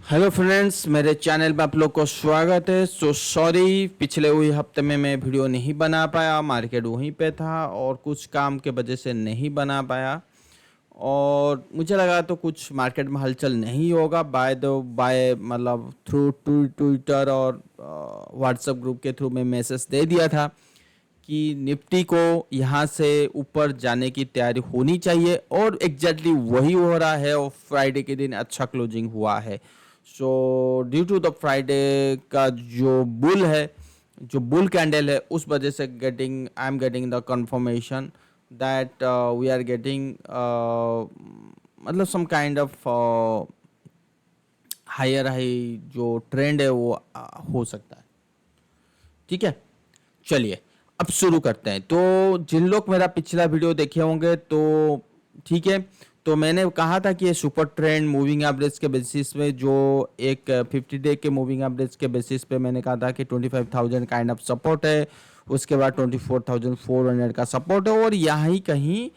Hello friends, मेरे channel में आप लोग को स्वागत है। सॉरी, पिछले हुए हफ्ते में मैं वीडियो नहीं बना पाया। मार्केट वहीं पे था और कुछ काम के वजह से नहीं बना पाया। और मुझे लगा तो कुछ मार्केट में हलचल नहीं होगा बाय मतलब थ्रू ट्विटर और व्हाट्सएप ग्रुप के थ्रू मैं मैसेज दे दिया था कि निफ्टी को यहाँ से ऊपर जाने की तैयारी होनी चाहिए और एग्जैक्टली वही हो रहा है। और फ्राइडे के दिन अच्छा क्लोजिंग हुआ है। So due to the Friday का जो बुल है, जो बुल कैंडल है, उस वजह से I am getting the confirmation that we are getting मतलब some kind of higher high जो ट्रेंड है वो हो सकता है। ठीक है, चलिए अब शुरू करते हैं। तो जिन लोग मेरा पिछला वीडियो देखे होंगे तो ठीक है। तो मैंने कहा था कि ये सुपर ट्रेंड मूविंग एवरेज के बेसिस पे, जो एक 50 डे के मूविंग एवरेज के बेसिस पे मैंने कहा था कि 25,000 काइंड ऑफ सपोर्ट है। उसके बाद 24,400 का सपोर्ट है और यहाँ कहीं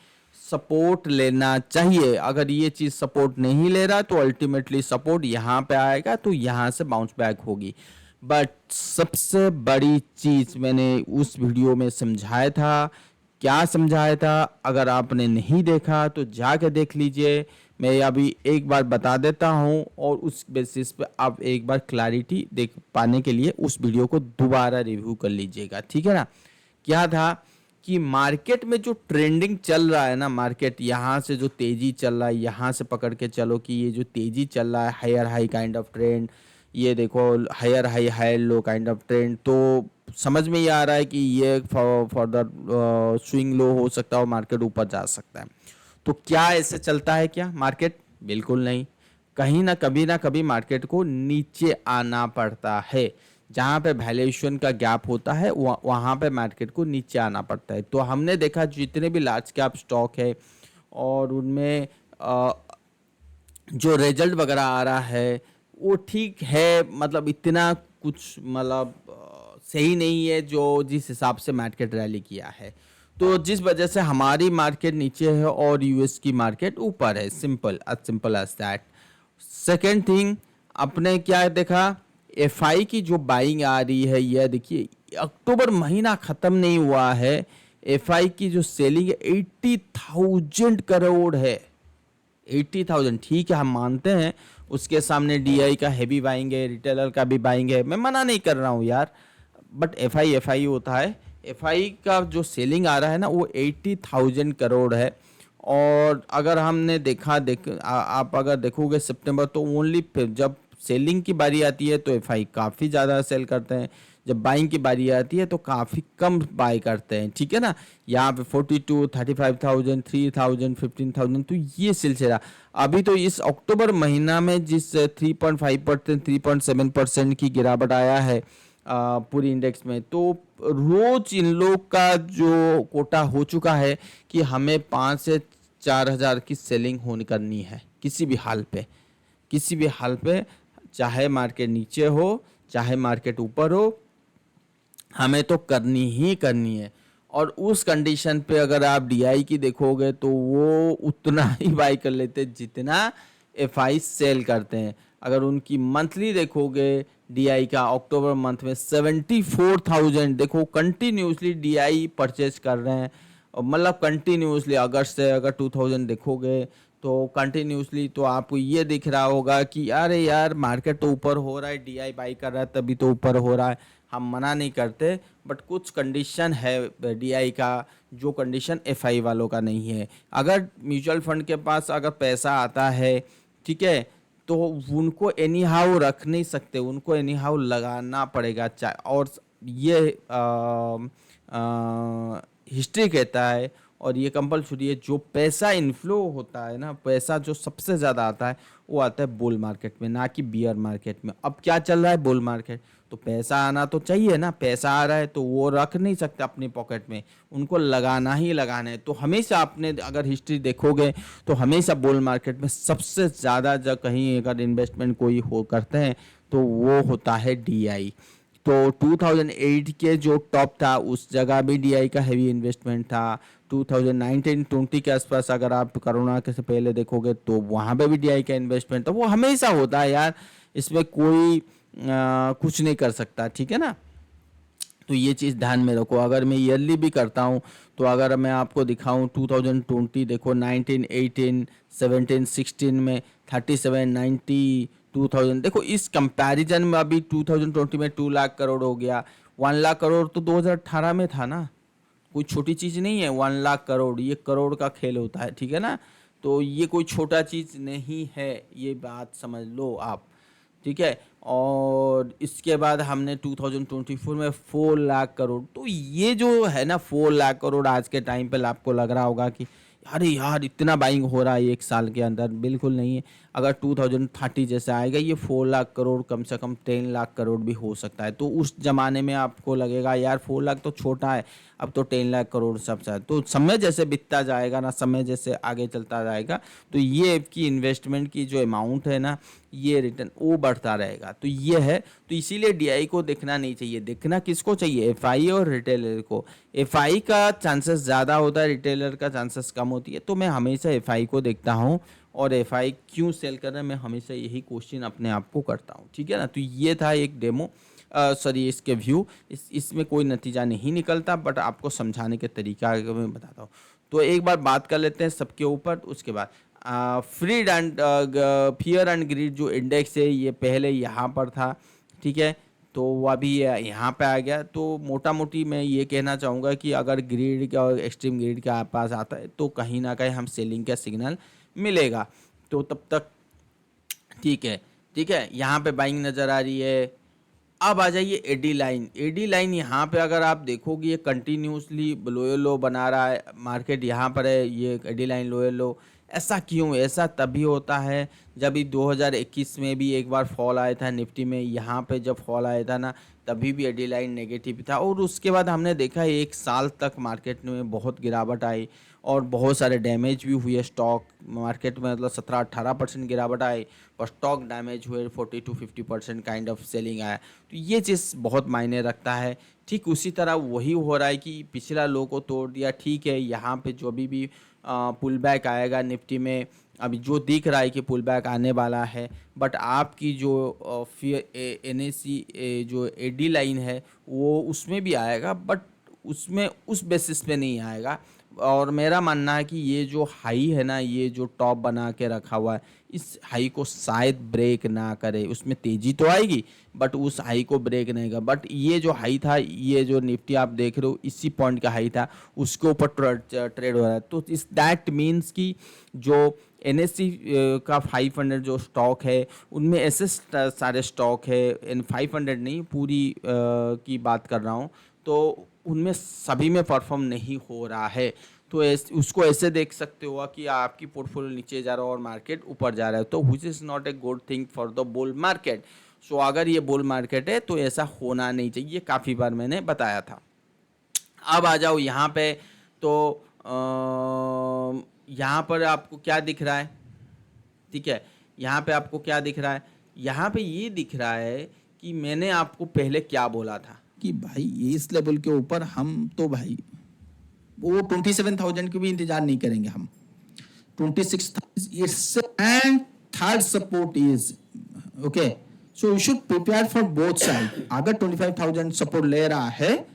सपोर्ट लेना चाहिए। अगर ये चीज़ सपोर्ट नहीं ले रहा तो अल्टीमेटली सपोर्ट यहाँ पे आएगा, तो यहाँ से बाउंस बैक होगी। बट सबसे बड़ी चीज़ मैंने उस वीडियो में समझाया था। क्या समझाया था? अगर आपने नहीं देखा तो जाके देख लीजिए। मैं अभी एक बार बता देता हूँ और उस बेसिस पे आप एक बार क्लैरिटी देख पाने के लिए उस वीडियो को दोबारा रिव्यू कर लीजिएगा। ठीक है ना? क्या था कि मार्केट में जो ट्रेंडिंग चल रहा है ना, मार्केट यहाँ से जो तेजी चल रहा है, यहाँ से पकड़ के चलो कि ये जो तेजी चल रहा है, higher high kind of trend, ये देखो higher high higher low kind of trend, तो समझ में ये आ रहा है कि ये फर्दर स्विंग लो हो सकता है और मार्केट ऊपर जा सकता है। तो क्या ऐसे चलता है क्या मार्केट? बिल्कुल नहीं। कहीं ना कभी मार्केट को नीचे आना पड़ता है। जहाँ पे वैल्यूएशन का गैप होता है वहाँ पे मार्केट को नीचे आना पड़ता है। तो हमने देखा जितने भी लार्ज कैप स्टॉक है और उनमें जो रिजल्ट वगैरह आ रहा है वो ठीक है, मतलब इतना कुछ मतलब सही नहीं है जो जिस हिसाब से मार्केट रैली किया है। तो जिस वजह से हमारी मार्केट नीचे है और यूएस की मार्केट ऊपर है। Simple as that. Second thing, अपने क्या देखा, एफआई की जो बाइंग आ रही है, यह देखिए अक्टूबर महीना खत्म नहीं हुआ है, एफआई की जो सेलिंग है 80,000 करोड़ है। 80,000, ठीक है, हम मानते हैं उसके सामने डीआई का हैवी बाइंग है, रिटेलर का भी बाइंग है, मैं मना नहीं कर रहा हूँ यार। बट एफआई होता है। एफआई का जो सेलिंग आ रहा है ना वो 80,000 करोड़ है। और अगर हमने आप अगर देखोगे सितंबर, तो ओनली जब सेलिंग की बारी आती है तो एफआई काफ़ी ज़्यादा सेल करते हैं, जब बाइंग की बारी आती है तो काफ़ी कम बाय करते हैं। ठीक है ना? यहाँ पे 42, 35,000, 3,000, 15,000, तो ये सिलसिला। अभी तो इस अक्टूबर महीना में जिस 3.5%, 3.7% की गिरावट आया है पूरी इंडेक्स में, तो रोज इन लोग का जो कोटा हो चुका है कि हमें 5 से 4 हज़ार की सेलिंग होनी करनी है किसी भी हाल पे। किसी भी हाल पे, चाहे मार्केट नीचे हो चाहे मार्केट ऊपर हो, हमें तो करनी ही करनी है। और उस कंडीशन पे अगर आप डीआई की देखोगे तो वो उतना ही बाई कर लेते जितना एफआई सेल करते हैं। अगर उनकी मंथली देखोगे, डीआई का अक्टूबर मंथ में 74,000, देखो कंटिन्यूसली डीआई परचेज कर रहे हैं। और मतलब कंटिन्यूसली अगस्त से अगर 2000 देखोगे तो कंटिन्यूसली, तो आपको ये दिख रहा होगा कि अरे यार मार्केट तो ऊपर हो रहा है, डीआई बाई कर रहा है तभी तो ऊपर हो रहा है। हम मना नहीं करते, बट कुछ कंडीशन है डीआई का जो कंडीशन एफआई वालों का नहीं है। अगर म्यूचुअल फंड के पास अगर पैसा आता है, ठीक है, तो उनको एनी हाउ रख नहीं सकते, उनको एनी हाउ लगाना पड़ेगा। और ये हिस्ट्री कहता है और ये कंपलसरी है, जो पैसा इनफ्लो होता है ना, पैसा जो सबसे ज़्यादा आता है वो आता है बुल मार्केट में, ना कि बियर मार्केट में। अब क्या चल रहा है? बुल मार्केट, तो पैसा आना तो चाहिए ना। पैसा आ रहा है तो वो रख नहीं सकते अपनी पॉकेट में, उनको लगाना ही लगाना है। तो हमेशा आपने अगर हिस्ट्री देखोगे तो हमेशा बुल मार्केट में सबसे ज़्यादा जब कहीं अगर इन्वेस्टमेंट कोई हो करते हैं तो वो होता है डीआई। तो 2008 के जो टॉप था उस जगह भी डीआई का हैवी इन्वेस्टमेंट था। 2019-20 के आसपास अगर आप कोरोना के से पहले देखोगे तो वहाँ पे भी डीआई का इन्वेस्टमेंट था। वो हमेशा होता है यार, इसमें कोई कुछ नहीं कर सकता, ठीक है ना। तो ये चीज़ ध्यान में रखो। अगर मैं ईयरली भी करता हूँ तो अगर मैं आपको दिखाऊं 2020 देखो, 19, 18, 17, 16 में 37, 90, 2000 देखो, इस कंपैरिजन में अभी 2020 में 2 लाख करोड़ हो गया। 1 लाख करोड़ तो 2018 में था ना, कोई छोटी चीज़ नहीं है। 1 लाख करोड़, ये करोड़ का खेल होता है, ठीक है ना। तो ये कोई छोटा चीज़ नहीं है, ये बात समझ लो आप, ठीक है। और इसके बाद हमने 2024 में 4 लाख करोड़, तो ये जो है ना 4 लाख करोड़ आज के टाइम पे आपको लग रहा होगा कि अरे यार इतना बाइंग हो रहा है एक साल के अंदर, बिल्कुल नहीं है। अगर 2030 जैसे आएगा ये 4 लाख करोड़ कम से कम 10 लाख करोड़ भी हो सकता है। तो उस जमाने में आपको लगेगा यार 4 लाख तो छोटा है, अब तो 10 लाख करोड़ सब है। तो समय जैसे बीतता जाएगा ना, समय जैसे आगे चलता जाएगा, तो ये आपकी इन्वेस्टमेंट की जो अमाउंट है ना, ये रिटर्न वो बढ़ता रहेगा। तो ये है, तो इसीलिए डीआई को देखना नहीं चाहिए। देखना किसको चाहिए, एफआई और रिटेलर को। एफआई का चांसेस ज़्यादा होता है, रिटेलर का चांसेस कम होती है। तो मैं हमेशा एफआई को देखता हूँ, और एफआई क्यों सेल कर रहा है मैं हमेशा यही क्वेश्चन अपने आप को करता हूँ, ठीक है ना। तो ये था एक डेमो, सॉरी इसके व्यू। इसमें कोई नतीजा नहीं निकलता, बट आपको समझाने के तरीका मैं बताता हूँ। तो एक बार बात कर लेते हैं सबके ऊपर, उसके बाद freed and fear and greed जो इंडेक्स है ये पहले यहाँ पर था, ठीक है। तो वो अभी यहाँ पे आ गया। तो मोटा मोटी मैं ये कहना चाहूँगा कि अगर ग्रीड का और एक्सट्रीम ग्रीड के पास आता है तो कहीं ना कहीं हम सेलिंग का सिग्नल मिलेगा। तो तब तक ठीक है, ठीक है। यहाँ पे बाइंग नज़र आ रही है। अब आ जाइए एडी लाइन। एडी लाइन यहाँ पे अगर आप देखोगे ये कंटिन्यूसली लोअर लो बना रहा है, मार्केट यहाँ पर है, ये एडी लाइन लोअर लो। ऐसा क्यों, ऐसा तभी होता है जब 2021 में भी एक बार फॉल आया था निफ्टी में, यहाँ पे जब फॉल आया था ना तभी भी एडी लाइन नेगेटिव था। और उसके बाद हमने देखा एक साल तक मार्केट में बहुत गिरावट आई और बहुत सारे डैमेज भी हुए स्टॉक मार्केट में, मतलब 17-18% गिरावट आई और स्टॉक डैमेज हुए, 40-50% काइंड ऑफ सेलिंग आया। तो ये चीज़ बहुत मायने रखता है। ठीक उसी तरह वही हो रहा है कि पिछला लो को तोड़ दिया, ठीक है। यहाँ पे जो भी पुल बैक आएगा निफ्टी में, अभी जो दिख रहा है कि पुल बैक आने वाला है, बट आपकी जो NSE जो एडी लाइन है वो उसमें भी आएगा, बट उसमें उस बेसिस पे नहीं आएगा। और मेरा मानना है कि ये जो हाई है ना, ये जो टॉप बना के रखा हुआ है, इस हाई को शायद ब्रेक ना करे। उसमें तेजी तो आएगी बट उस हाई को ब्रेक नहीं कर। बट ये जो हाई था, ये जो निफ्टी आप देख रहे हो इसी पॉइंट का हाई था, उसके ऊपर ट्रेड हो रहा है। तो इस दैट मीन्स कि जो NSE का 500 जो स्टॉक है उनमें ऐसे सारे स्टॉक है, इन 500 नहीं पूरी की बात कर रहा हूँ, तो उनमें सभी में परफॉर्म नहीं हो रहा है। तो उसको ऐसे देख सकते हो कि आपकी पोर्टफोलियो नीचे जा रहा है और मार्केट ऊपर जा रहा है, तो which is not a good thing for the bull market. So अगर ये बुल मार्केट है तो ऐसा होना नहीं चाहिए, काफ़ी बार मैंने बताया था। अब आ जाओ यहाँ पे, तो यहाँ पर आपको क्या दिख रहा है, ठीक है। यहाँ पे आपको क्या दिख रहा है, यहाँ पे ये दिख रहा है कि मैंने आपको पहले क्या बोला था कि भाई इस लेवल के ऊपर हम तो भाई वो 27,000 की भी इंतजार नहीं करेंगे हम। 26,000 and third support is okay. So you should prepare for both side. अगर 25,000 सपोर्ट ले रहा है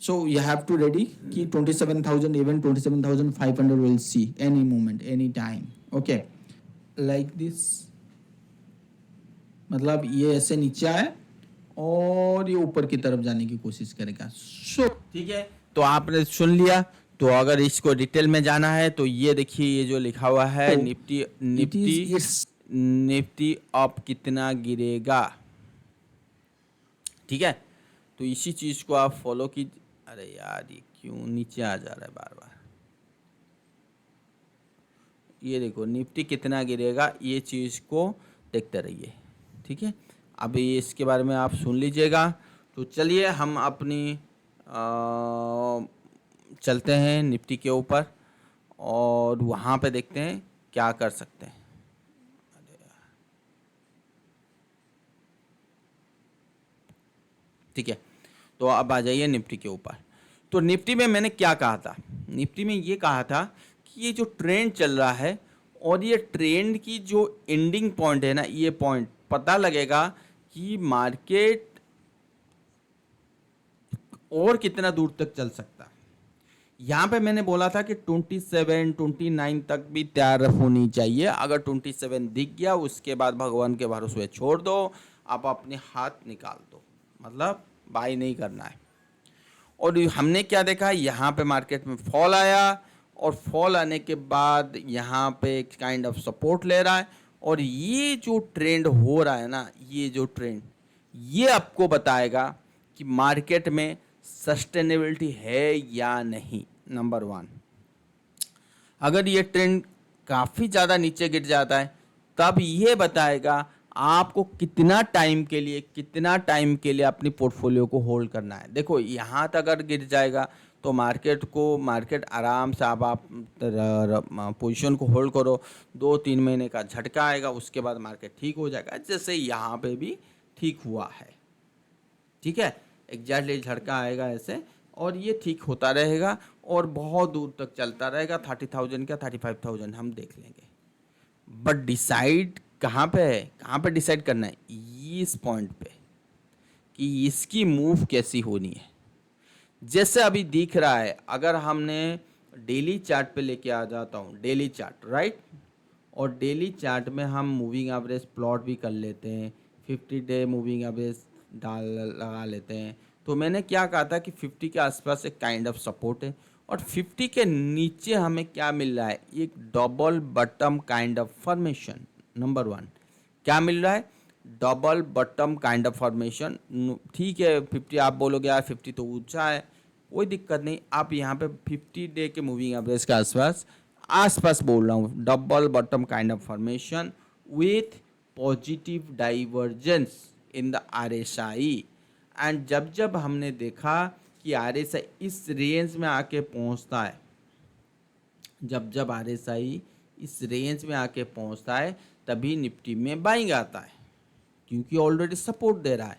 so you have to ready कि 27,000 even 27,500 will see any moment any time, okay, like this। मतलब ये ऐसे नीचे आए और ये ऊपर की तरफ जाने की कोशिश करेगा। सो ठीक है, तो आपने सुन लिया। तो अगर इसको डिटेल में जाना है तो ये देखिए, ये जो लिखा हुआ है तो निफ्टी निफ्टी निफ्टी अब कितना गिरेगा, ठीक है। तो इसी चीज़ को आप फॉलो की। अरे यार ये क्यों नीचे आ जा रहा है बार बार, ये देखो निफ्टी कितना गिरेगा, ये चीज़ को देखते रहिए, ठीक है। अभी इसके बारे में आप सुन लीजिएगा। तो चलिए हम अपनी चलते हैं निफ्टी के ऊपर और वहाँ पे देखते हैं क्या कर सकते हैं। ठीक है, तो अब आ जाइए निफ्टी के ऊपर। तो निफ्टी में मैंने क्या कहा था, निफ्टी में ये कहा था कि ये जो ट्रेंड चल रहा है और ये ट्रेंड की जो एंडिंग पॉइंट है ना, ये पॉइंट पता लगेगा कि मार्केट और कितना दूर तक चल सकता है। यहाँ पे मैंने बोला था कि 27 29 तक भी तैयार होनी चाहिए। अगर 27 दिख गया उसके बाद भगवान के भरोसे छोड़ दो, आप अपने हाथ निकाल दो, मतलब बाई नहीं करना है। और हमने क्या देखा, यहाँ पे मार्केट में फॉल आया और फॉल आने के बाद यहाँ पे एक काइंड ऑफ सपोर्ट ले रहा है। और ये जो ट्रेंड हो रहा है ना, ये जो ट्रेंड, ये आपको बताएगा कि मार्केट में सस्टेनेबिलिटी है या नहीं। नंबर 1, अगर ये ट्रेंड काफ़ी ज़्यादा नीचे गिर जाता है तब ये बताएगा आपको कितना टाइम के लिए अपनी पोर्टफोलियो को होल्ड करना है। देखो यहाँ तक अगर गिर जाएगा तो मार्केट आराम से आप पोजीशन को होल्ड करो, 2-3 महीने का झटका आएगा, उसके बाद मार्केट ठीक हो जाएगा, जैसे यहाँ पे भी ठीक हुआ है। ठीक है, एग्जैक्टली झटका आएगा ऐसे और ये ठीक होता रहेगा और बहुत दूर तक चलता रहेगा। 30,000 का 35,000 हम देख लेंगे। बट डिसाइड कहाँ पे है, कहाँ पे डिसाइड करना है, इस पॉइंट पे कि इसकी मूव कैसी होनी है। जैसे अभी दिख रहा है, अगर हमने डेली चार्ट पे लेके आ जाता हूँ, डेली चार्ट राइट, और डेली चार्ट में हम मूविंग एवरेज प्लॉट भी कर लेते हैं, 50 डे मूविंग एवरेज लगा लेते हैं। तो मैंने क्या कहा था कि 50 के आसपास एक काइंड ऑफ सपोर्ट है और 50 के नीचे हमें क्या मिल रहा है, एक double bottom kind of formation. Number 1 क्या मिल रहा है, double bottom kind of formation. ठीक है, 50 आप बोलोगे यार 50 तो ऊंचा है, कोई दिक्कत नहीं, आप यहाँ पे 50 डे के मूविंग एवरेज के आसपास बोल रहा हूँ, double bottom kind of formation with positive divergence in the RSI। And जब हमने देखा कि RSI इस रेंज में आके पहुंचता है, जब RSI इस रेंज में आके पहुंचता है तभी निफ्टी में बाइंग आता है, क्योंकि ऑलरेडी सपोर्ट दे रहा है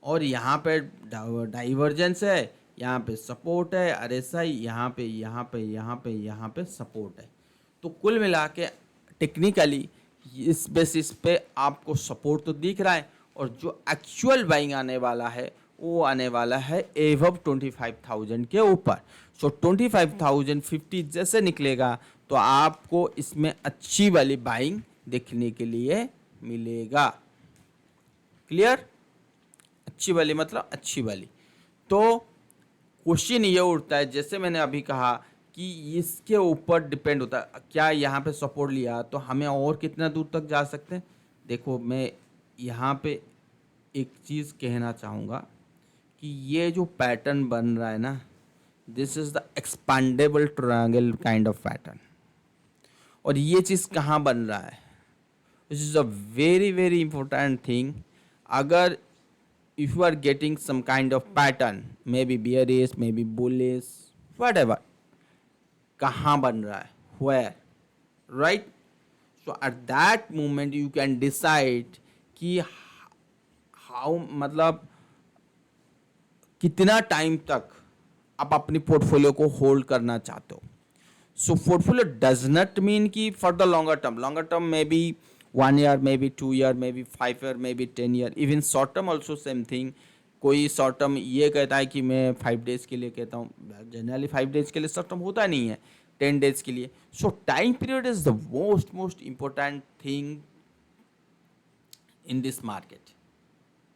और यहाँ पे डाइवर्जेंस है, यहाँ पे सपोर्ट है, RSI यहाँ पे सपोर्ट है। तो कुल मिला के टेक्निकली इस बेसिस पे आपको सपोर्ट तो दिख रहा है और जो एक्चुअल बाइंग आने वाला है वो आने वाला है एवब 25,000 के ऊपर। सो 25,050 जैसे निकलेगा तो आपको इसमें अच्छी वाली बाइंग देखने के लिए मिलेगा। क्लियर, अच्छी वाली मतलब अच्छी वाली। तो क्वेश्चन ये उठता है, जैसे मैंने अभी कहा कि इसके ऊपर डिपेंड होता है, क्या यहाँ पे सपोर्ट लिया तो हमें और कितना दूर तक जा सकते हैं। देखो मैं यहाँ पे एक चीज़ कहना चाहूँगा कि ये जो पैटर्न बन रहा है ना, this is the expandable triangle kind of pattern. और ये चीज़ कहाँ बन रहा है, this is a very very important thing. अगर if you are getting some kind of pattern, maybe bearish, maybe bullish, whatever, कहाँ बन रहा है, where, right? So at that moment you can decide कि how, मतलब कितना टाइम तक आप अपनी पोर्टफोलियो को होल्ड करना चाहते हो। सो पोर्टफोलियो डज नॉट मीन कि for the longer term may be 1 year, may be 2 year, may be 5 year, may be 10 year, even short term also same thing. कोई शॉर्ट टर्म ये कहता है कि मैं 5 days के लिए कहता हूँ, जनरली 5 days के लिए शॉर्ट टर्म होता नहीं है, 10 days के लिए। सो time period is the most important thing in this market,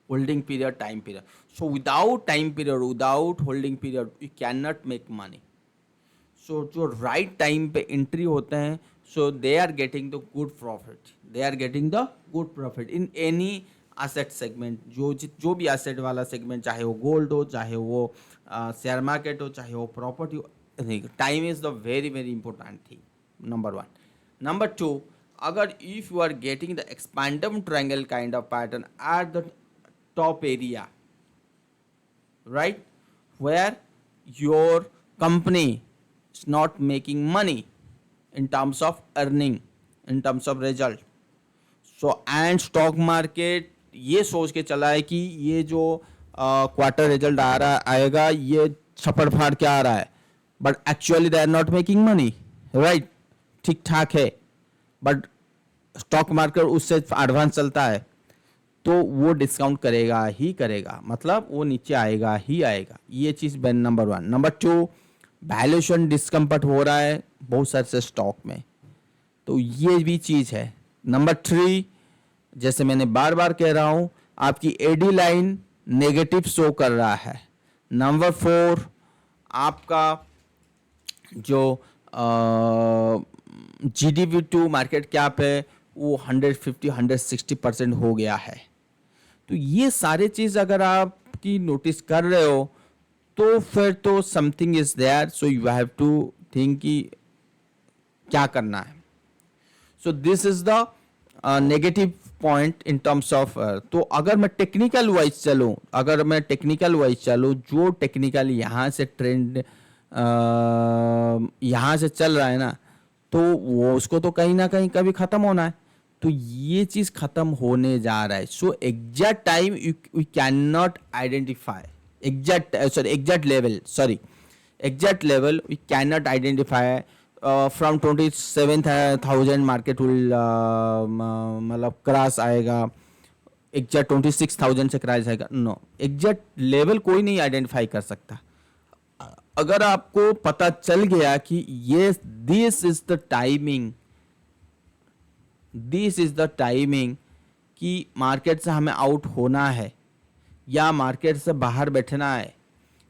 holding period, time period. So without time period, without holding period, you cannot make money. So जो right time पे entry होते हैं, so they are getting the good profit, they are getting the good profit in any asset segment। जो भी asset वाला segment, चाहे वो gold हो, चाहे वो share market हो, चाहे वो property हो, time is the very very important thing, number 1। number 2, अगर if you are getting the expandable triangle kind of pattern at the top area, right, where your company is not making money in terms of earning, in terms of result, so and stock market ये सोच के चला है कि ये जो quarter result आ रहा आएगा, ये छप्पड़ फाड़ के आ रहा है, but actually they are not making money, right, ठीक ठाक है, बट स्टॉक मार्केट उससे एडवांस चलता है, तो वो डिस्काउंट करेगा ही करेगा, मतलब वो नीचे आएगा ही आएगा। ये चीज़ number one. Number two, valuation discomfort हो रहा है बहुत सारे स्टॉक में, तो ये भी चीज़ है। नंबर थ्री, जैसे मैंने बार बार कह रहा हूँ, आपकी एडी लाइन नेगेटिव शो कर रहा है। नंबर फोर, आपका जो जीडीपी टू मार्केट कैप है वो 150-160% हो गया है। तो ये सारे चीज़ अगर आपकी नोटिस कर रहे हो तो फिर तो something is there, so you have to think कि क्या करना है। So this is the negative point in terms of. तो अगर मैं टेक्निकल वाइज चलूँ, जो टेक्निकल यहाँ से ट्रेंड यहाँ से चल रहा है ना, तो वो उसको तो कहीं ना कहीं कभी ख़त्म होना है, तो ये चीज़ ख़त्म होने जा रहा है। So exact time we can not identify, exact level we can not identify from 27,000 market will मतलब क्रॉस आएगा, एग्जैक्ट 26,000 से क्रॉस आएगा, नो, एग्जैक्ट लेवल कोई नहीं आइडेंटिफाई कर सकता। अगर आपको पता चल गया कि ये दिस इज द टाइमिंग कि मार्केट से हमें आउट होना है या मार्केट से बाहर बैठना है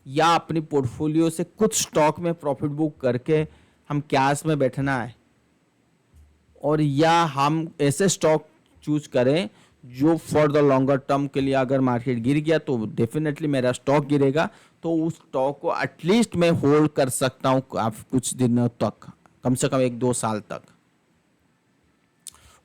या अपनी पोर्टफोलियो से कुछ स्टॉक में प्रॉफिट बुक करके हम कैश में बैठना है, और या हम ऐसे स्टॉक चूज करें जो फॉर द लॉन्गर टर्म के लिए, अगर मार्केट गिर गया तो डेफिनेटली मेरा स्टॉक गिरेगा, तो उस स्टॉक को एटलीस्ट मैं होल्ड कर सकता हूँ आप कुछ दिनों तक, कम से कम 1-2 साल तक।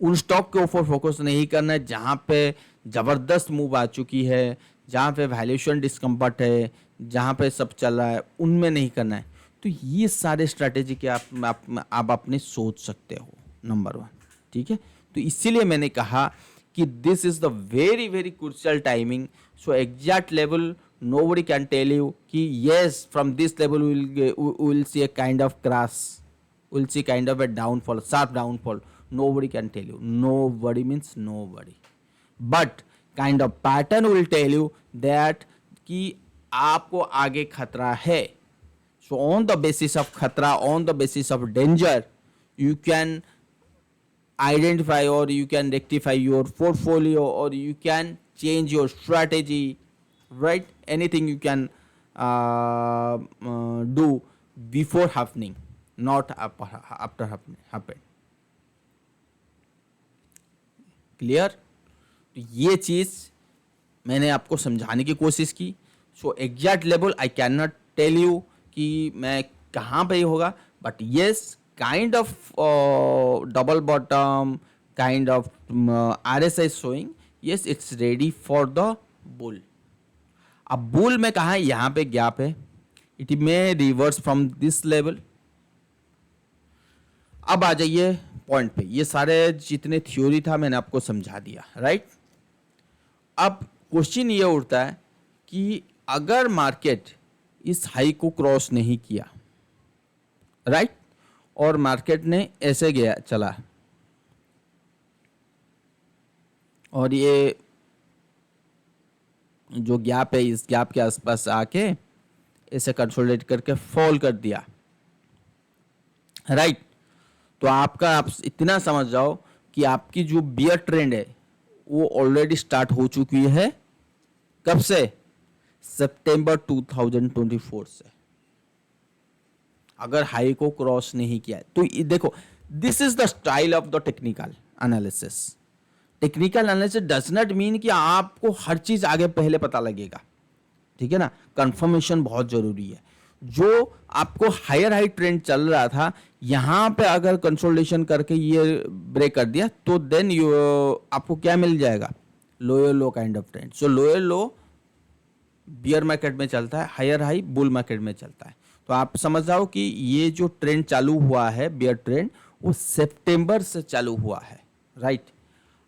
उन स्टॉक के ऊपर फोकस नहीं करना है जहाँ पे ज़बरदस्त मूव आ चुकी है, जहाँ पे वैल्यूएशन डिस्कम्फर्ट है, जहाँ पे सब चल रहा है, उनमें नहीं करना है। तो ये सारे स्ट्रैटेजी के आप अपने सोच सकते हो, नंबर वन, ठीक है। तो इसीलिए मैंने कहा कि this is the very very crucial timing. So exact level nobody can tell you कि yes from this level we will see a kind of crash, we'll see kind of a downfall, sharp downfall. Nobody can tell you, nobody means nobody, but kind of pattern will tell you that कि आपको आगे खतरा है। So on the basis of खतरा, on the basis of danger, you can identify or you can rectify your portfolio or you can change your strategy, right? Anything you can do before happening, not after happen. Clear? तो ये चीज़ मैंने आपको समझाने की कोशिश की। So exact level I can not tell you कि मैं कहाँ पे होगा, but yes kind of double bottom, kind of RSI showing, yes it's ready for the bull. अब बुल में कहा यहाँ पे गैप है, it may reverse from this level. अब आ जाइए पॉइंट पे, ये सारे जितने थ्योरी था मैंने आपको समझा दिया, राइट। अब क्वेश्चन ये उठता है कि अगर मार्केट इस हाई को क्रॉस नहीं किया, राइट, और मार्केट ने ऐसे गया चला और ये जो गैप है इस गैप के आसपास आके ऐसे कंसोलिडेट करके फॉल कर दिया, राइट, तो आप इतना समझ जाओ कि आपकी जो बियर ट्रेंड है वो ऑलरेडी स्टार्ट हो चुकी है। कब से? सितंबर 2024 से। अगर हाई को क्रॉस नहीं किया तो देखो, this is the style of the technical analysis. Technical analysis does not mean कि आपको हर चीज आगे पहले पता लगेगा, ठीक है ना। कंफर्मेशन बहुत जरूरी है। जो आपको हायर हाई ट्रेंड चल रहा था, यहां पे अगर कंसोलिडेशन करके ये ब्रेक कर दिया तो देन आपको क्या मिल जाएगा? Lower low kind of trend. So lower low beer market में चलता है, हायर हाई बुल मार्केट में चलता है। तो आप समझ जाओ कि ये जो ट्रेंड चालू हुआ है बियर ट्रेंड, वो सितंबर से चालू हुआ है, राइट।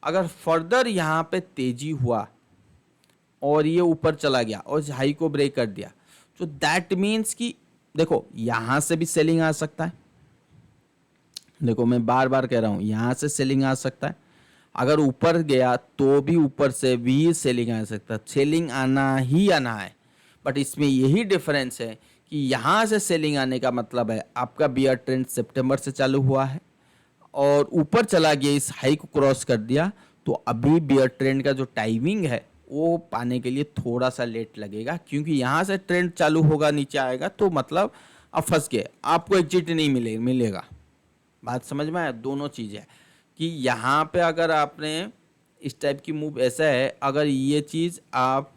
अगर फर्दर यहाँ पे तेजी हुआ और ये ऊपर चला गया और इस हाई को ब्रेक कर दिया, तो दैट मीन्स कि देखो यहां से भी सेलिंग आ सकता है। देखो मैं बार बार कह रहा हूं, यहां से सेलिंग आ सकता है, अगर ऊपर गया तो भी ऊपर से भी सेलिंग आ सकता है, सेलिंग आना ही आना है। बट इसमें यही डिफरेंस है कि यहां से सेलिंग आने का मतलब है आपका बियर ट्रेंड सितंबर से चालू हुआ है और ऊपर चला गया, इस हाई को क्रॉस कर दिया, तो अभी बियर ट्रेंड का जो टाइमिंग है वो पाने के लिए थोड़ा सा लेट लगेगा, क्योंकि यहाँ से ट्रेंड चालू होगा नीचे आएगा तो मतलब अब फंस गए, आपको एग्जिट नहीं मिलेगा। बात समझ में आया? दोनों चीज़ है कि यहाँ पे अगर आपने इस टाइप की मूव ऐसा है, अगर ये चीज़ आप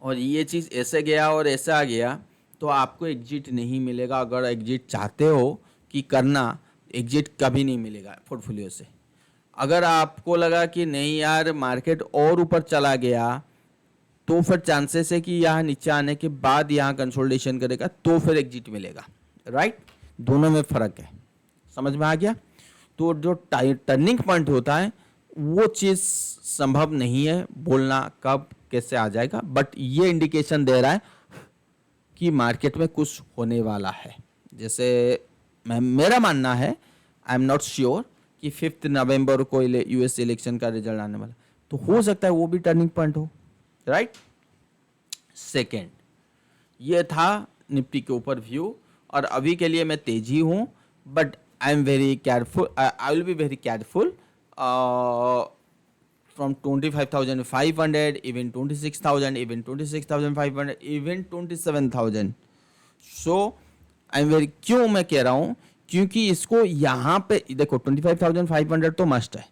और ये चीज़ ऐसे गया और ऐसा आ गया तो आपको एग्जिट नहीं मिलेगा। अगर एग्जिट चाहते हो कि करना, एग्जिट कभी नहीं मिलेगा पोर्टफोलियो से। अगर आपको लगा कि नहीं यार मार्केट और ऊपर चला गया, तो फिर चांसेस है कि यहाँ नीचे आने के बाद यहाँ कंसोलिडेशन करेगा तो फिर एग्जिट मिलेगा। राइट, दोनों में फ़र्क है, समझ में आ गया? तो जो टर्निंग पॉइंट होता है वो चीज़ संभव नहीं है बोलना कब कैसे आ जाएगा, बट ये इंडिकेशन दे रहा है कि मार्केट में कुछ होने वाला है। जैसे मेरा मानना है, आई एम नॉट श्योर कि 5 नवंबर को यूएस इलेक्शन का रिजल्ट आने वाला, तो हो सकता है वो भी टर्निंग पॉइंट हो। राइट, सेकेंड ये था निफ्टी के ऊपर व्यू, और अभी के लिए मैं तेजी हूँ, but I am very careful, I will be very careful from 25,500 even 26,000 even 26,500 even 27,000। So I am very, क्यों मैं कह रहा हूँ, क्योंकि इसको यहाँ पे देखो 25,500 तो मस्ट है।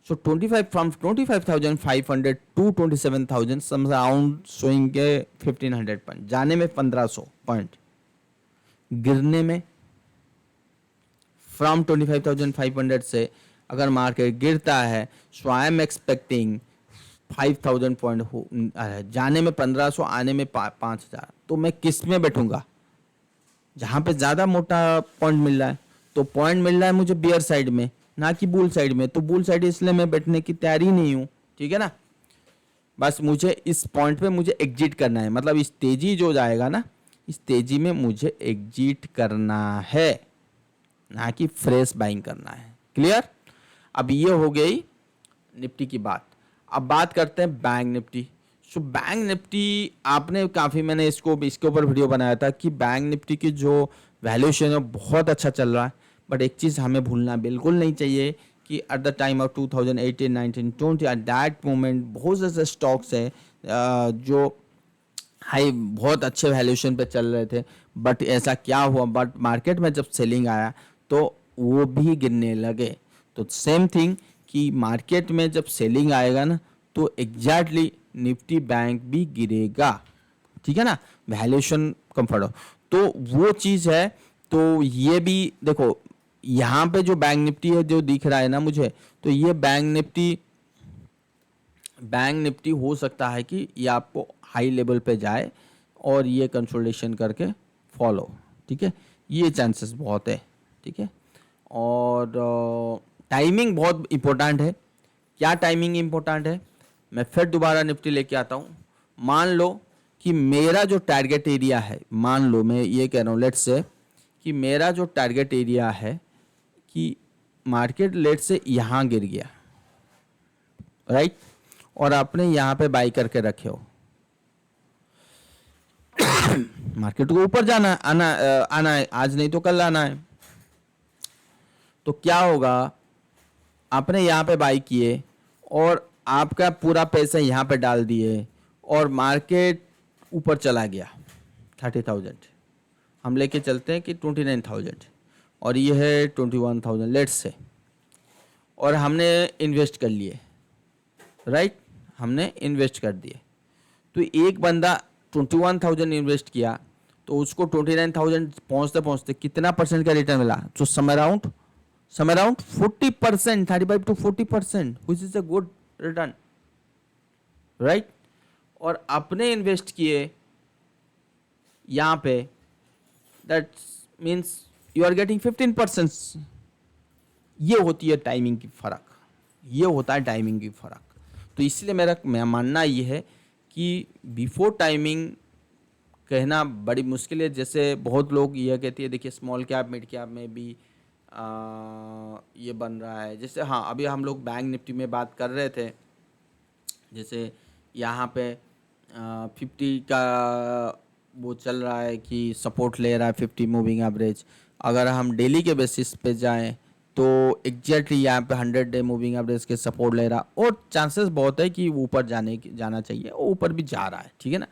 So 25 from 25,500 to 27,000 some around showing के 1,500 पॉइंट, जाने में 1,500 पॉइंट, गिरने में फ्रॉम 25,500 से अगर मार्केट गिरता है, सो आई एम एक्सपेक्टिंग 5,000 पॉइंट हो, जाने में 1,500 आने में 5,000। तो मैं किस में बैठूंगा? जहाँ पे ज़्यादा मोटा पॉइंट मिल रहा है, तो पॉइंट मिल रहा है मुझे बियर साइड में, ना कि बुल साइड में। तो बुल साइड इसलिए मैं बैठने की तैयारी नहीं हूँ, ठीक है ना। बस मुझे इस पॉइंट पे मुझे एग्जिट करना है, मतलब इस तेजी जो जाएगा ना, इस तेजी में मुझे एग्जिट करना है, ना कि फ्रेश बाइंग करना है। क्लियर? अब ये हो गई निफ्टी की बात। अब बात करते हैं bank Nifty. So bank Nifty आपने काफ़ी, मैंने इसके ऊपर वीडियो बनाया था कि बैंक निफ्टी की जो वैल्यूएशन है बहुत अच्छा चल रहा है, बट एक चीज़ हमें भूलना बिल्कुल नहीं चाहिए कि at the time of 2018, 19, 20 at that moment बहुत से स्टॉक्स है जो हाई बहुत अच्छे वैल्यूएशन पे चल रहे थे, बट ऐसा क्या हुआ, बट मार्केट में जब सेलिंग आया तो वो भी गिरने लगे। तो सेम थिंग कि मार्केट में जब सेलिंग आएगा ना, तो एग्जैक्टली निफ्टी बैंक भी गिरेगा, ठीक है ना, वैल्यूएशन कंफर्ट हो, तो वो चीज़ है। तो ये भी देखो, यहाँ पे जो बैंक निफ्टी है जो दिख रहा है ना मुझे, तो ये बैंक निफ्टी हो सकता है कि ये आपको हाई लेवल पे जाए और ये कंसोलिडेशन करके फॉलो, ठीक है, ये चांसेस बहुत है, ठीक है। और टाइमिंग बहुत इम्पोर्टेंट है। क्या टाइमिंग इम्पोर्टेंट है? मैं फिर दोबारा निफ्टी लेके आता हूँ। मान लो कि मेरा जो टारगेट एरिया है, मान लो मैं ये कह रहा हूँ, लेट्स से कि मेरा जो टारगेट एरिया है कि मार्केट लेट से यहाँ गिर गया, राइट, और आपने यहाँ पे बाई करके रखे हो, मार्केट को ऊपर जाना आना है, आज नहीं तो कल आना है। तो क्या होगा, आपने यहाँ पे बाई किए और आपका पूरा पैसा यहाँ पे डाल दिए और मार्केट ऊपर चला गया 30,000, हम लेके चलते हैं कि 29,000 और ये है 21,000 लेट्स से, और हमने इन्वेस्ट कर लिए, राइट, हमने इन्वेस्ट कर दिए। तो एक बंदा 21,000 इन्वेस्ट किया तो उसको 29,000 पहुँचते पहुँचते कितना परसेंट का रिटर्न मिला? तो some around 40%, 35 to 40%, which is a good return, right? और अपने इन्वेस्ट किए यहाँ पे, that means you are getting 15%। ये होती है टाइमिंग की फर्क, ये होता है टाइमिंग की फ़र्क। तो इसलिए मैं मानना ये है कि बिफोर टाइमिंग कहना बड़ी मुश्किल है। जैसे बहुत लोग ये कहते हैं, देखिए स्मॉल कैप मिड कैप में भी ये बन रहा है। जैसे हाँ, अभी हम लोग बैंक निफ्टी में बात कर रहे थे, जैसे यहाँ पे 50 का वो चल रहा है कि सपोर्ट ले रहा है 50 मूविंग एवरेज। अगर हम डेली के बेसिस पे जाएं तो एग्जैक्टली यहाँ पे 100 डे मूविंग एवरेज के सपोर्ट ले रहा, और चांसेस बहुत है कि ऊपर जाना चाहिए, और ऊपर भी जा रहा है, ठीक है ना।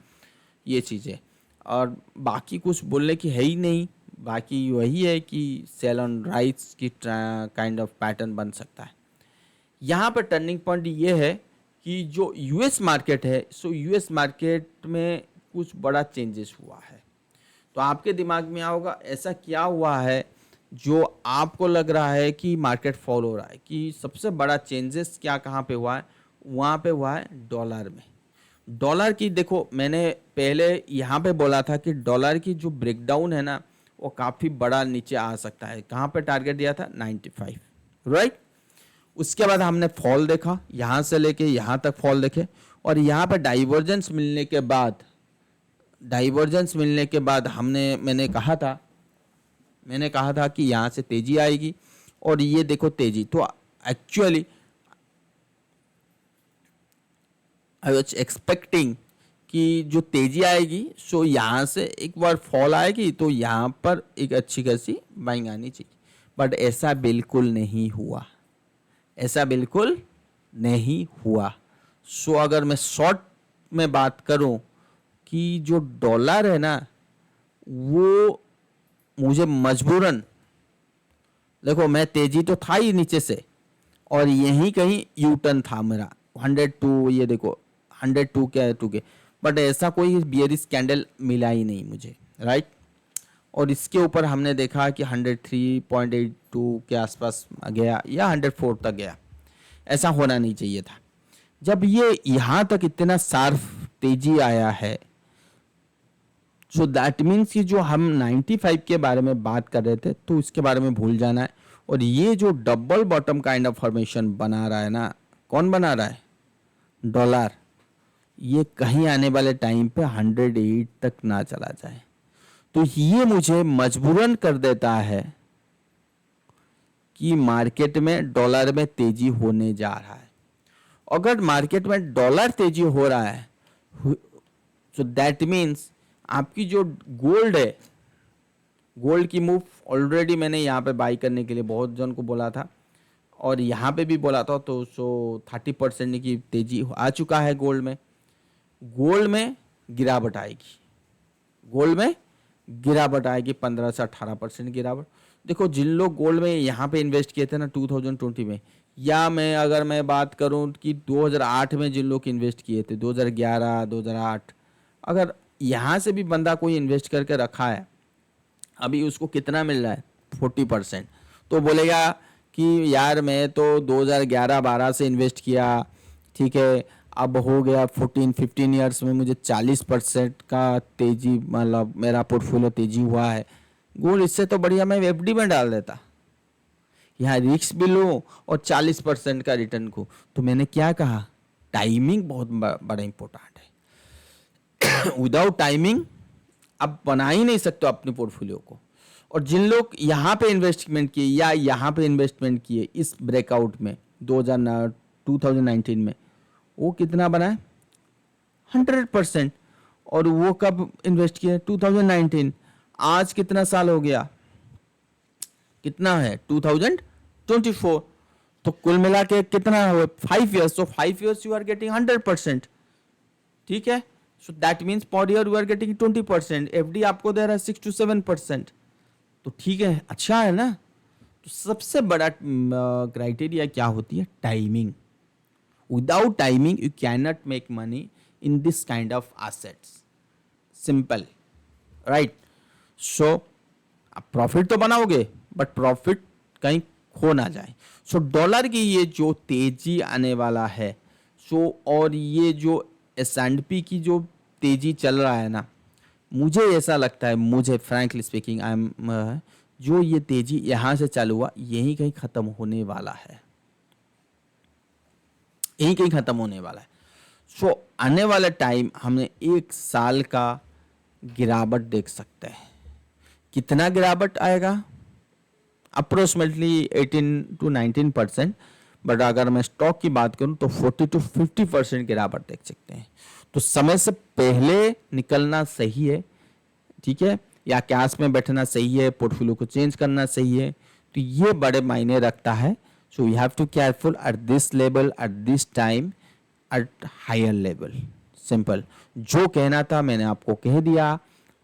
ये चीज़ें, और बाकी कुछ बोलने की है ही नहीं। बाकी वही है कि सेल ऑन राइट्स की काइंड ऑफ पैटर्न बन सकता है। यहाँ पर टर्निंग पॉइंट ये है कि जो यूएस मार्केट है, सो यूएस मार्केट में कुछ बड़ा चेंजेस हुआ है। तो आपके दिमाग में होगा ऐसा क्या हुआ है जो आपको लग रहा है कि मार्केट फॉल हो रहा है, कि सबसे बड़ा चेंजेस क्या कहाँ पे हुआ है? वहाँ पे हुआ है डॉलर में। डॉलर की देखो, मैंने पहले यहाँ पे बोला था कि डॉलर की जो ब्रेकडाउन है ना, वो काफ़ी बड़ा नीचे आ सकता है। कहाँ पे टारगेट दिया था? 95, राइट। उसके बाद हमने फॉल देखा, यहाँ से लेके यहाँ तक फॉल देखे, और यहाँ पे डाइवर्जेंस मिलने के बाद मैंने कहा था कि यहाँ से तेजी आएगी, और ये देखो तेजी। तो एक्चुअली आई वाज एक्सपेक्टिंग कि जो तेजी आएगी, सो यहाँ से एक बार फॉल आएगी तो यहाँ पर एक अच्छी खासी बाइंग आनी चाहिए, बट ऐसा बिल्कुल नहीं हुआ। सो अगर मैं शॉर्ट में बात करूं कि जो डॉलर है ना, वो मुझे मजबूरन, देखो मैं तेजी तो था ही नीचे से, और यहीं कहीं यू टर्न था मेरा 102, ये देखो 102 क्या है 2 के, बट ऐसा कोई बियरिश कैंडल मिला ही नहीं मुझे, राइट। और इसके ऊपर हमने देखा कि 103.82 के आसपास गया, या 104 तक गया। ऐसा होना नहीं चाहिए था। जब ये यहाँ तक इतना शार्प तेजी आया है, सो दैट मीन्स कि जो हम 95 के बारे में बात कर रहे थे, तो इसके बारे में भूल जाना है। और ये जो double bottom kind of formation बना रहा है ना, कौन बना रहा है? डॉलर। ये कहीं आने वाले टाइम पे 108 तक ना चला जाए, तो ये मुझे मजबूरन कर देता है कि मार्केट में डॉलर में तेजी होने जा रहा है। अगर मार्केट में डॉलर तेजी हो रहा है, सो दैट मीन्स आपकी जो गोल्ड है, गोल्ड की मूव ऑलरेडी मैंने यहाँ पे बाई करने के लिए बहुत जन को बोला था, और यहाँ पे भी बोला था, तो सो 30% की तेजी आ चुका है गोल्ड में। गोल्ड में गिरावट आएगी 15 से 18% गिरावट। देखो जिन लोग गोल्ड में यहाँ पे इन्वेस्ट किए थे ना 2020 में, या अगर मैं बात करूँ कि 2008 में जिन लोग इन्वेस्ट किए थे, 2011 2008, अगर यहाँ से भी बंदा कोई इन्वेस्ट करके रखा है, अभी उसको कितना मिल रहा है? 40%। तो बोलेगा कि यार मैं तो 2011-12 से इन्वेस्ट किया, ठीक है, अब हो गया 14-15 ईयर्स में मुझे 40% का तेजी, मतलब मेरा पोर्टफोलियो तेजी हुआ है। गोल्ड इससे तो बढ़िया मैं एफडी में डाल देता, यहाँ रिस्क भी लो और 40% का रिटर्न को। तो मैंने क्या कहा? टाइमिंग बहुत बड़ा इंपॉर्टेंट है। विदाउट टाइमिंग आप बना ही नहीं सकते अपने पोर्टफोलियो को। और जिन लोग यहाँ पे इन्वेस्टमेंट किए या यहाँ पे इन्वेस्टमेंट किए इस ब्रेकआउट में 2019 में, वो कितना बना है? 100%। और वो कब इन्वेस्ट किए? 2019। आज कितना साल हो गया? कितना है? 2024। तो कुल मिला के कितना हुआ? 5 years. So 5 years you are getting 100%, ठीक है। So that means per year you are getting 20%। FD आपको दे रहा है 6 to 7%, तो ठीक है, अच्छा है ना। तो सबसे बड़ा क्राइटेरिया क्या होती है? Timing. Without timing you can not make money in this kind of assets, simple, right. So आप प्रॉफिट तो बनाओगे, बट प्रॉफिट कहीं खो ना जाए। सो डॉलर की ये जो तेजी आने वाला है, सो और ये जो S&P की जो तेजी चल रहा है ना, मुझे ऐसा लगता है, मुझे फ्रैंकली स्पीकिंग आई एम, जो ये तेजी यहाँ से चालू हुआ यहीं कहीं ख़त्म होने वाला है। यहीं कहीं ख़त्म होने वाला है। सो आने वाला टाइम हमें 1 साल का गिरावट देख सकते हैं। कितना गिरावट आएगा? Approximately 18 to 19%। बट अगर मैं स्टॉक की बात करूं तो 40 to 50% गिरावट देख सकते हैं। तो समय से पहले निकलना सही है, ठीक है, या कैश में बैठना सही है, पोर्टफोलियो को चेंज करना सही है, तो ये बड़े मायने रखता है। So you have to careful at this level, at this time, at higher level. Simple, जो कहना था मैंने आपको कह दिया।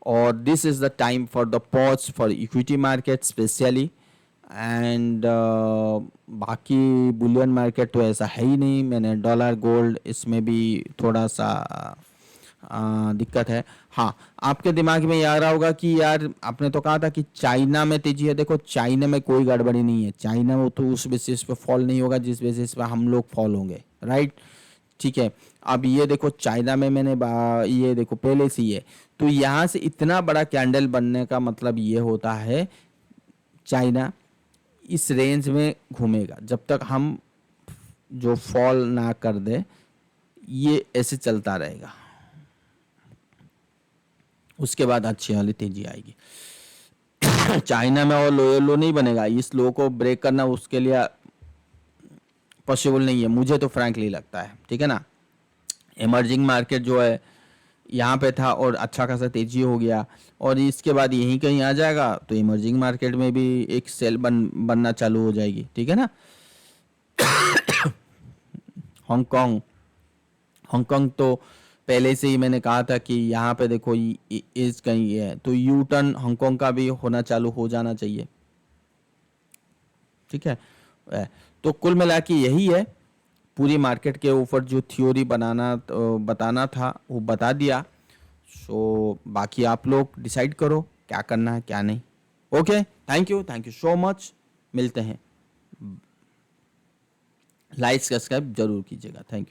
और this is the time for the pause for equity market specially. And बाकी बुलियन मार्केट तो ऐसा है ही नहीं। मैंने डॉलर गोल्ड इसमें भी थोड़ा सा दिक्कत है। हाँ, आपके दिमाग में ये आ रहा होगा कि यार आपने तो कहा था कि चाइना में तेजी है। देखो, चाइना में कोई गड़बड़ी नहीं है। चाइना में तो उस बेसिस पे फॉल नहीं होगा जिस बेसिस पे हम लोग फॉल होंगे, राइट? ठीक है। अब ये देखो, चाइना में मैंने ये देखो पहले से ही है। तो यहाँ से इतना बड़ा कैंडल बनने का मतलब ये होता है चाइना इस रेंज में घूमेगा जब तक हम जो फॉल ना कर दे। ये ऐसे चलता रहेगा, उसके बाद अच्छी वाली तेजी आएगी। चाइना में और लो नहीं बनेगा। इस लो को ब्रेक करना उसके लिए पॉसिबल नहीं है, मुझे तो फ्रैंकली लगता है, ठीक है ना। इमर्जिंग मार्केट जो है यहाँ पे था और अच्छा खासा तेजी हो गया, और इसके बाद यहीं कहीं आ जाएगा तो इमर्जिंग मार्केट में भी एक सेल बनना चालू हो जाएगी, ठीक है ना। हांगकांग, हांगकांग तो पहले से ही मैंने कहा था कि यहाँ पे देखो एज कहीं है, तो यू टर्न हांगकांग का भी होना चालू हो जाना चाहिए, ठीक है। तो कुल मिला के यही है। पूरी मार्केट के ऊपर जो थ्योरी बताना था वो बता दिया। सो बाकी आप लोग डिसाइड करो क्या करना है क्या नहीं। Okay, thank you so much. मिलते हैं। लाइक सब्सक्राइब जरूर कीजिएगा। Thank you.